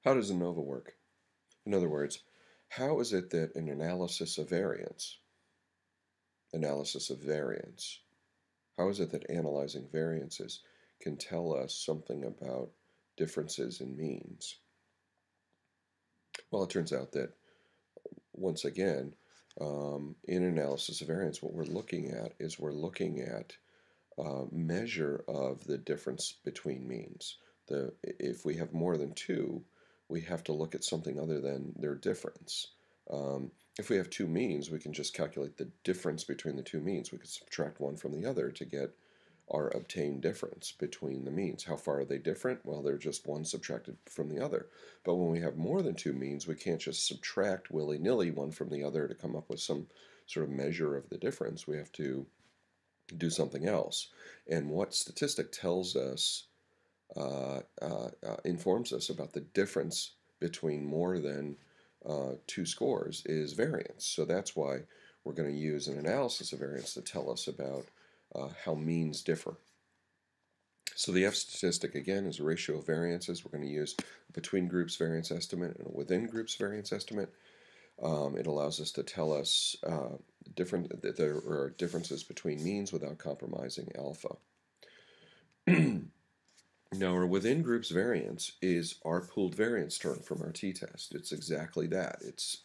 How does ANOVA work? In other words, how is it that an analysis of variance, how is it that analyzing variances can tell us something about differences in means? Well, it turns out that, once again, in analysis of variance, what we're looking at is measure of the difference between means. If we have more than two, we have to look at something other than their difference. If we have two means, we can just calculate the difference between the two means. We could subtract one from the other to get our obtained difference between the means. How far are they different? Well, they're just one subtracted from the other. But when we have more than two means, we can't just subtract willy-nilly one from the other to come up with some sort of measure of the difference. We have to do something else. And what statistic tells us, informs us about the difference between more than two scores is variance. So that's why we're going to use an analysis of variance to tell us about how means differ. So the F statistic, again, is a ratio of variances. We're going to use a between groups variance estimate and a within groups variance estimate. It allows us to tell us that there are differences between means without compromising alpha. Now, our within groups variance is our pooled variance term from our t-test. It's exactly that. It's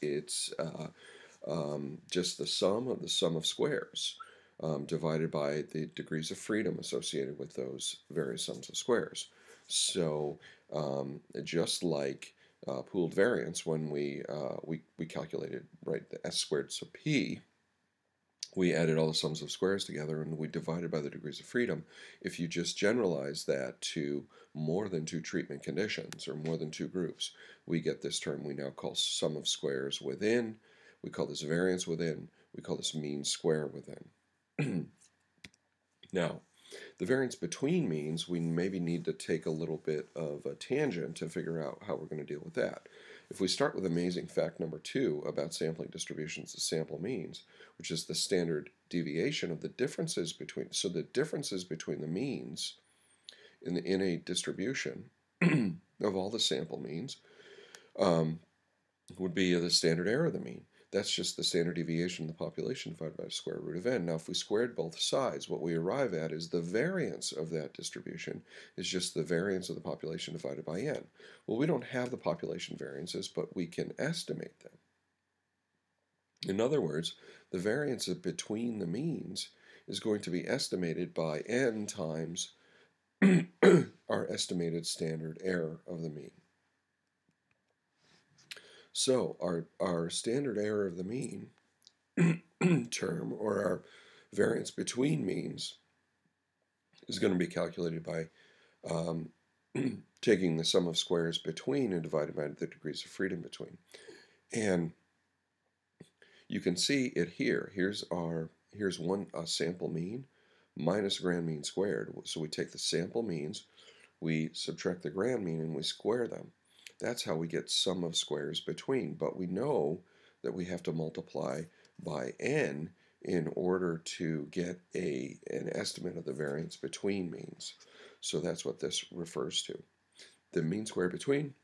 just the sum of squares divided by the degrees of freedom associated with those various sums of squares. So just like pooled variance, when we calculated, right, the s squared sub p, we added all the sums of squares together and we divided by the degrees of freedom. If you just generalize that to more than two treatment conditions or more than two groups, we get this term we now call sum of squares within. We call this variance within. We call this mean square within. Now, the variance between means, we maybe need to take a little bit of a tangent to figure out how we're going to deal with that. If we start with amazing fact number 2 about sampling distributions of sample means, which is the standard deviation of the differences between, so the differences between the means in a distribution of all the sample means would be the standard error of the mean. That's just the standard deviation of the population divided by the square root of n. Now, if we squared both sides, what we arrive at is the variance of that distribution is just the variance of the population divided by n. Well, we don't have the population variances, but we can estimate them. In other words, the variance between the means is going to be estimated by n times our estimated standard error of the mean. So our standard error of the mean term, or our variance between means, is going to be calculated by taking the sum of squares between and divided by the degrees of freedom between. And you can see it here. Here's one sample mean minus grand mean squared. So we take the sample means, we subtract the grand mean, and we square them. That's how we get sum of squares between. But we know that we have to multiply by n in order to get an estimate of the variance between means. So that's what this refers to. The mean square between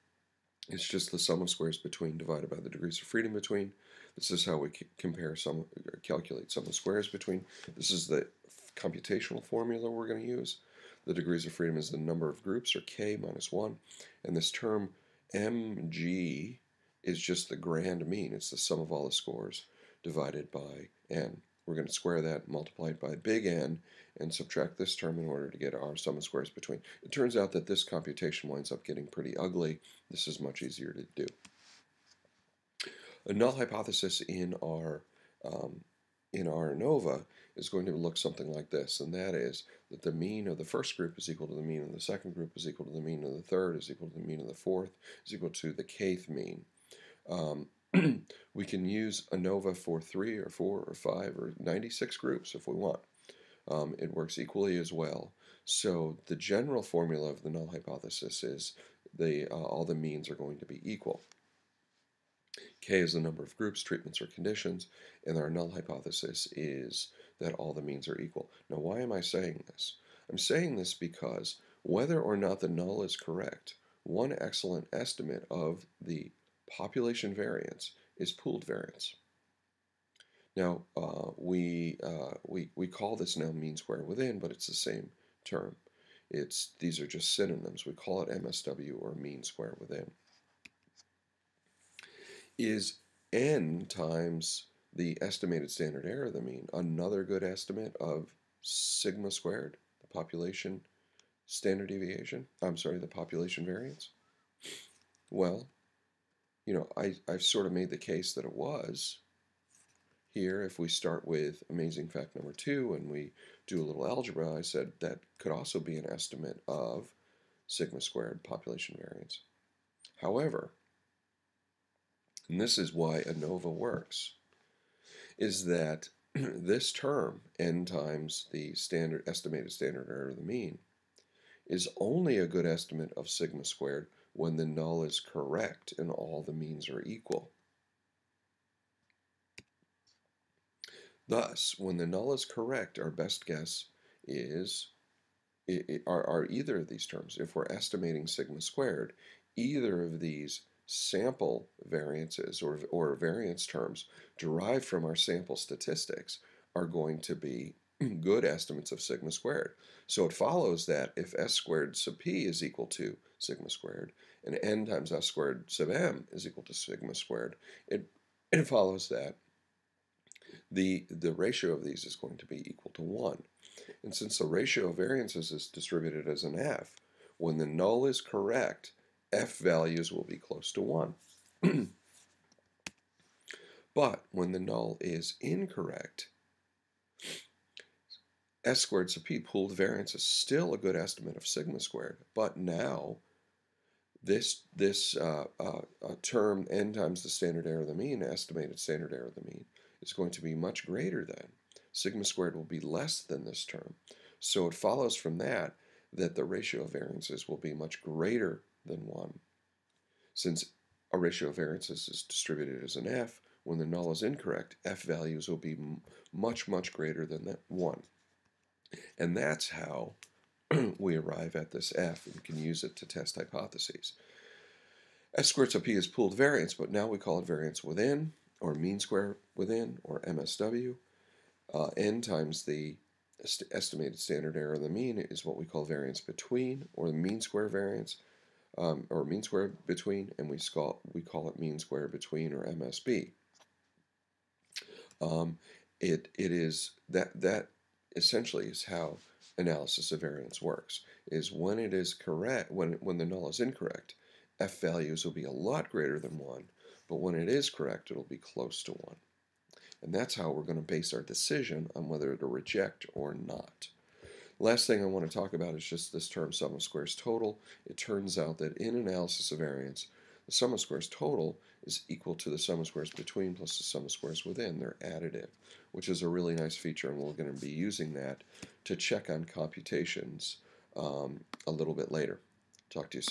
is just the sum of squares between divided by the degrees of freedom between. This is how we calculate sum of squares between. This is the computational formula we're going to use. The degrees of freedom is the number of groups, or k minus 1. And this term mg is just the grand mean. It's the sum of all the scores divided by n. We're going to square that, multiply it by big N, and subtract this term in order to get our sum of squares between. It turns out that this computation winds up getting pretty ugly. This is much easier to do. A null hypothesis in our ANOVA is going to look something like this, and that is that the mean of the first group is equal to the mean of the second group, is equal to the mean of the third, is equal to the mean of the fourth, is equal to the kth mean. We can use ANOVA for 3 or 4 or 5 or 96 groups if we want. It works equally as well. So the general formula of the null hypothesis is all the means are going to be equal. K is the number of groups, treatments, or conditions, and our null hypothesis is that all the means are equal. Now, why am I saying this? I'm saying this because whether or not the null is correct, one excellent estimate of the population variance is pooled variance. Now, we call this now mean square within, but it's the same term. These are just synonyms. We call it MSW, or mean square within. Is n times the estimated standard error of the mean another good estimate of sigma squared, the population standard deviation? I'm sorry, the population variance? Well, I've sort of made the case that it was. Here, if we start with amazing fact number 2 and we do a little algebra, I said that could also be an estimate of sigma squared population variance. However, and this is why ANOVA works, is that this term, n times the estimated standard error of the mean, is only a good estimate of sigma squared when the null is correct and all the means are equal. Thus, when the null is correct, our best guess are either of these terms. If we're estimating sigma squared, either of these sample variances or variance terms derived from our sample statistics are going to be good estimates of sigma squared. So it follows that if s squared sub p is equal to sigma squared and n times s squared sub m is equal to sigma squared, it follows that the ratio of these is going to be equal to 1. And since the ratio of variances is distributed as an f, when the null is correct, f values will be close to 1. But when the null is incorrect, s squared sub p, pooled variance, is still a good estimate of sigma squared, but now this term n times the standard error of the mean, estimated standard error of the mean, is going to be much greater than. Sigma squared will be less than this term. So it follows from that the ratio of variances will be much greater than 1. Since a ratio of variances is distributed as an f, when the null is incorrect, f values will be much, much greater than that 1. And that's how we arrive at this f and can use it to test hypotheses. S squared sub p is pooled variance, but now we call it variance within, or mean square within, or MSW. N times the estimated standard error of the mean is what we call variance between, or the mean square variance, or mean square between, and we call it mean square between, or MSB. It is that essentially is how analysis of variance works. Is when it is correct, when the null is incorrect, f values will be a lot greater than 1, but when it is correct, it'll be close to 1. And that's how we're going to base our decision on whether to reject or not. Last thing I want to talk about is just this term sum of squares total. It turns out that in analysis of variance, the sum of squares total is equal to the sum of squares between plus the sum of squares within. They're additive, which is a really nice feature, and we're going to be using that to check on computations a little bit later. Talk to you soon.